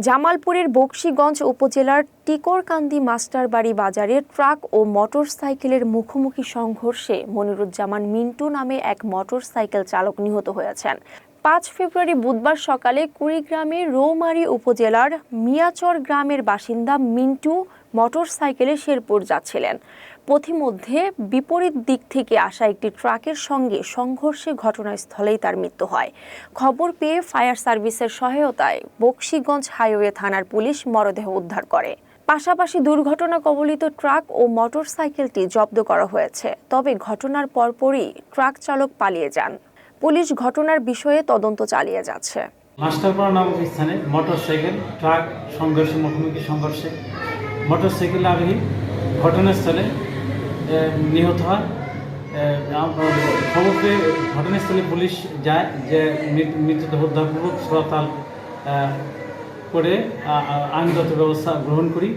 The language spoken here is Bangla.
জামালপুরের বকশীগঞ্জ উপজেলার টিকরকান্দি মাস্টারবাড়ি বাজারে ট্রাক ও মোটরসাইকেলের মুখোমুখি সংঘর্ষে মনিরুজ্জামান মিন্টু নামে এক মোটরসাইকেল চালক নিহত হয়েছেন। ৫ ফেব্রুয়ারি বুধবার সকালে কুড়িগ্রামের রৌমারী উপজেলার মিয়াচর গ্রামের বাসিন্দা মিন্টু মোটরসাইকেলে শেরপুর যাচ্ছিলেন। পথিমধ্যে বিপরীত দিক থেকে আসা একটি ট্রাকের সঙ্গে সংঘর্ষে ঘটনাস্থলেই তার মৃত্যু হয়। খবর পেয়ে ফায়ার সার্ভিসের সহায়তায় বকশীগঞ্জ হাইওয়ে থানার পুলিশ মরদেহ উদ্ধার করে। পাশাপাশি দুর্ঘটনা কবলিত ট্রাক ও মোটরসাইকেলটি জব্দ করা হয়েছে। তবে ঘটনার পরপরই ট্রাক চালক পালিয়ে যান। পুলিশ ঘটনার বিষয়ে তদন্ত চালিয়ে যাচ্ছে। মাস্টারপাড়া নামক স্থানে মোটরসাইকেল ট্রাক মুখোমুখি সংঘর্ষে মোটরসাইকেল আরোহী ঘটনাস্থলে নিহত হয়। খবর পেয়ে ঘটনাস্থলে পুলিশ যায়, যে মৃতদেহ উদ্ধারপূর্বক সরতাল করে আইনগত ব্যবস্থা গ্রহণ করি।